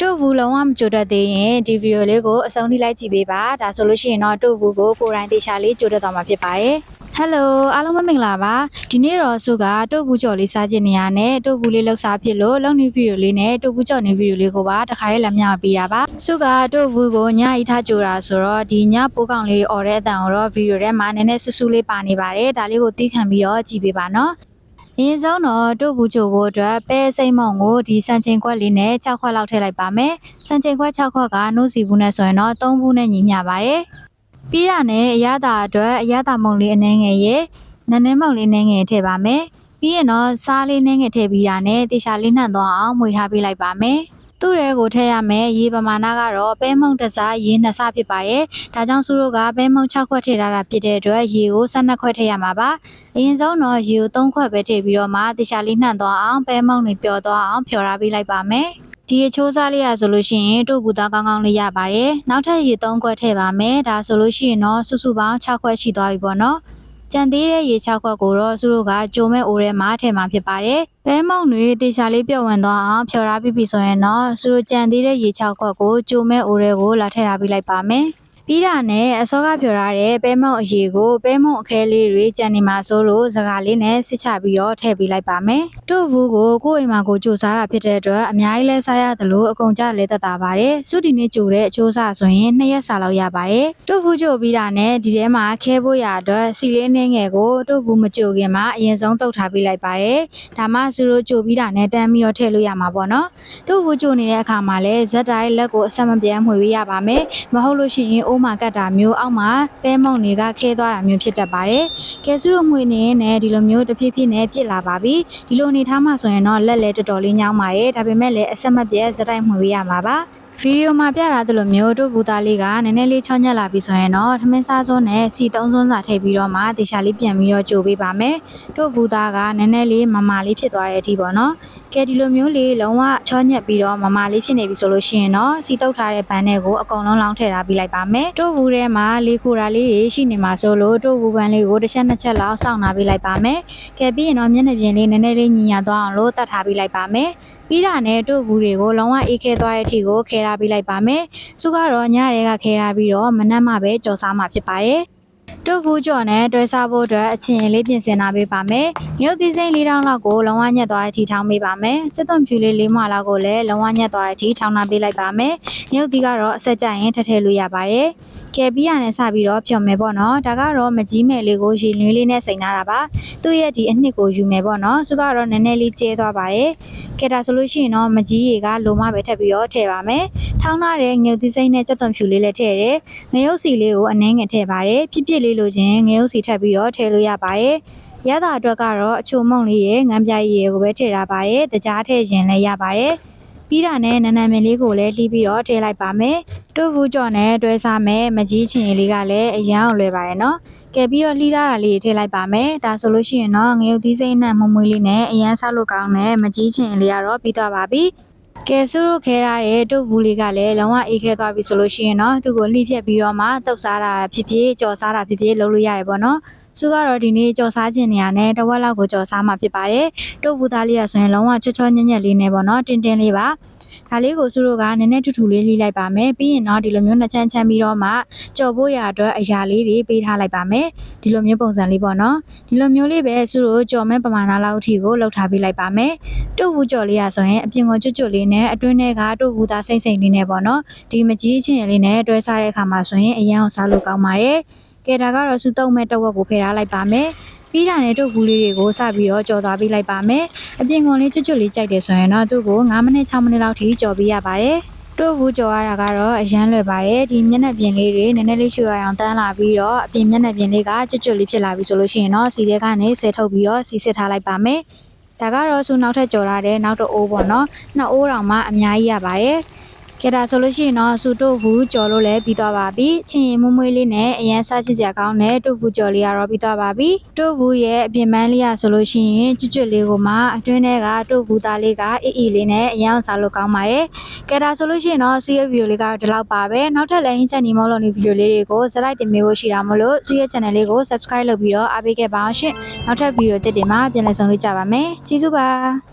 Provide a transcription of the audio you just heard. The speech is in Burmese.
တို့ဘူးလုံးဝမကြိုတတ်သေးရင်ဒီဗီဒီယိုလေးကိုအဆုံးထိလိုက်ကြည့်ပေးပါဒါဆိုလို့ရှိရင်တော့တို့ဘူးကိုကိုယ်တိုင်တေချာလေးကြိုတတ်သွားမှာဖြစ်ပါတယ်ဟယ်လိုအားလုံးမင်္ဂလာပါဒီနေ့တော့ဆုကတို့ဘူးကြော်လေးစားခြင်းနေရနဲ့တို့ဘူးလေးလှုပ်ရှားဖြစ်လို့လုံနေဗီဒီယိုလေးနဲ့တို့ဘူးကြော်နေဗီဒီယိုလေးကိုပါတစ်ခါလေးလက်မြောက်ပေးတာပါဆုကတို့ဘူးကိုညအီထားကြိုတာဆိုတော့ဒီညပိုးကောင်လေးអော်တဲ့အတန်ကိုတော့ဗီဒီယိုထဲမှာနည်းနည်းဆူဆူလေးပါနေပါတယ်ဒါလေးကိုသိခံပြီးတော့ကြည့်ပေးပါနော်အရင်ဆုံးတော့တို့ဘူးချိုဖို့အတွက်ပဲစိမ့်မုံကိုဒီစံချိန်ခွက်လေးနဲ့6ခွက်လောက်ထည့်လိုက်ပါမယ်။စံချိန်ခွက်6ခွက်ကနို့စီဘူးနဲ့ဆိုရင်တော့3ဘူးနဲ့ညီမျှပါတယ်။ပြီးတာနဲ့အရသာအတွက်အရသာမုံလေးအနှဲငယ်ရဲ့နည်းနည်းမုံလေးနှဲငယ်ထည့်ပါမယ်။ပြီးရင်တော့စားလေးနှဲငယ်ထည့်ပြီးတာနဲ့တေချာလေးနှံ့သွားအောင်မွေထားပေးလိုက်ပါမယ်။သူ့ရဲကိုထည့်ရမယ်ရေပမာဏကတော့ပဲမုံတစ်စားရေ2ဆဖြစ်ပါတယ်။ဒါကြောင့်စုတို့ကပဲမုံ6ခွက်ထည့်ထားတာဖြစ်တဲ့အတွက်ရေကို12ခွက်ထည့်ရမှာပါ။အရင်ဆုံးတော့ရေကို3ခွက်ပဲထည့်ပြီးတော့မှတေချာလေးနှံ့သွားအောင်ပဲမုံတွေပျော်သွားအောင်ဖျော်ထားပေးလိုက်ပါမယ်။ဒီအချိုးစားလေးရဆိုလို့ရှိရင်တို့ဘူးသားကောင်းကောင်းလေးရပါတယ်။နောက်ထပ်ရေ3ခွက်ထည့်ပါမယ်။ဒါဆိုလို့ရှိရင်တော့စုစုပေါင်း6ခွက်ရှိသွားပြီပေါ့နော်။ကြံသေးတဲ့ရေ6ခွက်ကိုတော့သူတို့ကကြိုမဲ့အိုးထဲမှာထည့်မှာဖြစ်ပါတယ်။ပဲမုံတွေတေချာလေးပြုတ်ဝင်သွားအောင်ဖျော်ထားပြီးပြီဆိုရင်တော့သူတို့ကြံသေးတဲ့ရေ6ခွက်ကိုကြိုမဲ့အိုးထဲကိုလာထည့်ထားပေးလိုက်ပါမယ်။ပြီးတာနဲ့အစောကဖြော်ထားတဲ့ပဲမုံအရေကိုပဲမုံအခဲလေးတွေကြံနေမှာဆိုလို့စကားလေးနဲ့စစ်ချပြီးတော့ထည့်ပေးလိုက်ပါမယ်။တို့ဘူးကိုကိုယ့်အိမ်မှာကိုကြိုစားတာဖြစ်တဲ့အတွက်အများကြီးလဲစားရတယ်လို့အကုန်ကြလဲသက်သာပါတယ်။စုဒီနေ့ကြိုတဲ့အချိုးစားဆိုရင်2ရက်စာလောက်ရပါတယ်။တို့ဘူးကြိုပြီးတာနဲ့ဒီထဲမှာခဲဖို့ရအတွက်စီလေးနှင်းငယ်ကိုတို့ဘူးမကြိုခင်မှာအရင်ဆုံးတုပ်ထားပေးလိုက်ပါတယ်။ဒါမှစုတို့ကြိုပြီးတာနဲ့တန်းပြီးတော့ထည့်လို့ရမှာပေါ့နော်။တို့ဘူးကြိုနေတဲ့အခါမှာလဲဇက်တိုင်းလက်ကိုအဆက်မပြတ်မှွေပေးရပါမယ်။မဟုတ်လို့ရှိရင်မှာကတ်တာမျိုးအောက်မှာပဲမုံတွေကခဲသွားတာမျိုးဖြစ်တတ်ပါတယ်။ကဲစုတို့မှွေနေရင်လည်းဒီလိုမျိုးတဖြည်းဖြည်းနဲ့ပြစ်လာပါပြီ။ဒီလိုနေထားမှဆိုရင်တော့လက်လဲတော်တော်လေးညောင်းပါတယ်။ဒါပေမဲ့လည်းအဆက်မပြတ်ဇက်တိုင်းမှွေပေးရမှာပါ။ဗီဒီယိုမှာပြတာသလိုမျိုးတို့ဘူးသားလေးကနည်းနည်းလေးချောညက်လာပြီဆိုရင်တော့ထမင်းစားစွန်းနဲ့စီ3စွန်းစာထည့်ပြီးတော့မှတေချာလေးပြန်ပြီးတော့ကြိုပေးပါမယ်။တို့ဘူးသားကနည်းနည်းလေးမမာလေးဖြစ်သွားတဲ့အထိပေါ့နော်။ကဲဒီလိုမျိုးလေးလုံးဝချောညက်ပြီးတော့မမာလေးဖြစ်နေပြီဆိုလို့ရှိရင်တော့စီတုပ်ထားတဲ့ဘန်းတွေကိုအကုန်လုံးလောင်းထည့်ထားပြီးလိုက်ပါမယ်။တို့ဘူးထဲမှာလေးခိုတာလေးတွေရှိနေမှာဆိုလို့တို့ဘူးဘန်းလေးကိုတစ်ချက်နှစ်ချက်လောက်စောင့်ထားပေးလိုက်ပါမယ်။ကဲပြီးရင်တော့မျက်နှာပြင်လေးနည်းနည်းလေးညီညာသွားအောင်လို့တတ်ထားပေးလိုက်ပါမယ်။ပြီးတာနဲ့တို့ဘူးတွေကိုလုံးဝအေးခဲသွားတဲ့အထိကိုခဲထားပေးလိုက်ပါမယ်။စုကတော့ညတွေကခဲထားပြီးတော့မနက်မှပဲကြော်စားမှာဖြစ်ပါတယ်။တို့ဘူးကြော်နဲ့တွဲစားဖို့အတွက်အချင်းလေးပြင်ဆင်ထားပေးပါမယ်။မြုပ်သီးစိမ့်4တောင်းလောက်ကိုလုံးဝညက်သွားတဲ့အထိထောင်းပေးပါမယ်။စက်သွန်ဖြူလေး4မွှာလောက်ကိုလည်းလုံးဝညက်သွားတဲ့အထိထောင်းထားပေးလိုက်ပါမယ်။မြုပ်သီးကတော့အဆက်ကျရင်ထည့်လို့ရပါတယ်။ကဲပြီးရနဲ့စပြီးတော့ဖြော်မယ်ပေါ့နော်။ဒါကတော့မကြီးမယ်လေးကိုရေနွေးလေးနဲ့စိန်ထားတာပါ။သူ့ရဲ့ဒီအနှစ်ကိုယူမယ်ပေါ့နော်။စုကတော့နည်းနည်းလေးကျဲသွားပါတယ်။ကဲဒါဆိုလို့ရှိရင်တော့မကြီးရေကလိုမပဲထပ်ပြီးတော့ထည့်ပါမယ်။ထောင်းထားတဲ့ငရုတ်သီးစိမ့်နဲ့စက်သွန်ဖြူလေးလည်းထည့်ရတယ်။ငရုတ်စီလေးကိုအနှဲငယ်ထည့်ပါတယ်။ပြစ်ပြစ်လေးလိုချင်ငရုတ်စီထပ်ပြီးတော့ထည့်လို့ရပါတယ်။ရတာအတွက်ကတော့အချိုမုံလေးရဲ့ငန်းပြားရည်ကိုပဲထည့်ထားပါတယ်။တကြားထည့်ရင်လည်းရပါတယ်။ပြီးတာနဲ့နန်းနန်းမင်းလေးကိုလည်းလှီးပြီးတော့ထည့်လိုက်ပါမယ်။တို့ဘူးကြော်နဲ့တွဲစားမယ်မကြီးချင်လေးကလည်းအရန်လွယ်ပါရဲ့နော်။ကဲပြီးတော့လှီးထားတာလေးထည့်လိုက်ပါမယ်။ဒါဆိုလို့ရှိရင်တော့ငရုတ်သီးစိမ့်နဲ့မွမွေးလေးနဲ့အရန်စားလို့ကောင်းတဲ့မကြီးချင်လေးကတော့ပြီးသွားပါပြီ။ကဲစုတို့ခဲထားတဲ့တို့ဘူးလေးကလည်းလုံးဝအေးခဲသွားပြီဆိုလို့ရှိရင်တော့သူ့ကိုလှိဖြက်ပြီးတော့မှတုပ်စားတာဖြစ်ဖြစ်ကြော်စားတာဖြစ်ဖြစ်လုပ်လို့ရတယ်ပေါ့နော်။စုကတော့ဒီနေ့ကြော်စားခြင်းနေရာနဲ့တဝက်လောက်ကိုကြော်စားမှာဖြစ်ပါတယ်။တို့ဘူးသားလေးကဆိုရင်လုံးဝချောချောညက်ညက်လေးနဲ့ပေါ့နော်တင်းတင်းလေးပါ။ဒါလေးကိုစုတို့ကနည်းနည်းထူထူလေးလှိလိုက်ပါမယ်။ပြီးရင်တော့ဒီလိုမျိုးနှစ်ချမ်းချမ်းပြီးတော့မှကြော်ဖို့ရအတွက်အရာလေးတွေပေးထားလိုက်ပါမယ်။ဒီလိုမျိုးပုံစံလေးပေါ့နော်။ဒီလိုမျိုးလေးပဲစုတို့ကြော်မဲ့ပမာဏလောက်အထိကိုလှုပ်ထားပေးလိုက်ပါမယ်။တို့ဘူးကြော်လေးရဆိုရင်အပြင်ကိုကျွတ်လေးနဲ့အတွင်းထဲကတို့ဘူးသားစိမ့်စိမ့်လေးနဲ့ပေါ့နော်။ဒီမကြီးချင်းလေးနဲ့တွဲစားတဲ့အခါမှာဆိုရင်အရင်အောင်စားလို့ကောင်းပါတယ်။ကဲဒါကတော့စုသုံးမဲ့တစ်ဝက်ကိုဖယ်ထားလိုက်ပါမယ်။ပြီးတာနဲ့တို့ဘူးလေးတွေကိုစပြီးတော့ကြော်သွားပေးလိုက်ပါမယ်။အပြင်ကုန်လေးကျွတ်လေးကြိုက်တယ်ဆိုရင်တော့သူ့ကို9မိနစ်6မိနစ်လောက်ထိကြော်ပေးရပါတယ်။တို့ဘူးကြော်ရတာကတော့အရန်လွယ်ပါတယ်ဒီမျက်နှာပြင်လေးတွေနည်းနည်းလေးရွှေရအောင်တန်းလာပြီးတော့အပြင်မျက်နှာပြင်လေးကကျွတ်လေးဖြစ်လာပြီဆိုလို့ရှိရင်တော့စီထဲကနေဆဲထုတ်ပြီးတော့စီစစ်ထားလိုက်ပါမယ်။ဒါကတော့စုနောက်ထပ်ကြော်ရတဲ့နောက်တော့အိုးပေါ့နော်။နှစ်အိုးတောင်မှအများကြီးရပါတယ်။ကဲဒါဆိုလို့ရှိရင်တော့စုတို့ဘူးကြော်လို့လည်းပြီးသွားပါပြီ။ချင်းရင်မွေးမွေးလေးနဲ့အရန်စားချစ်စရာကောင်းတဲ့တို့ဘူးကြော်လေးကတော့ပြီးသွားပါပြီ။တို့ဘူးရဲ့အပြင်ပန်းလေးရဆိုလို့ရှိရင်ကျွတ်လေးကိုမှအတွင်းထဲကတို့ဘူးသားလေးကအေးအေးလေးနဲ့အရန်စားလို့ကောင်းပါရဲ့။ကဲဒါဆိုလို့ရှိရင်တော့စုရဲ့ဗီဒီယိုလေးကတော့ဒီလောက်ပါပဲ။နောက်ထပ်လည်းဟင်းချက်နီမောလို့နေဗီဒီယိုလေးတွေကိုစလိုက်တင်ပေးဖို့ရှိတာမလို့စုရဲ့ channel လေးကို subscribe လုပ်ပြီးတော့အားပေးခဲ့ပါအောင်ရှင်။နောက်ထပ်ဗီဒီယိုတစ်တင်မှာပြန်လည်ဆုံတွေ့ကြပါမယ်။ကျေးဇူးပါ။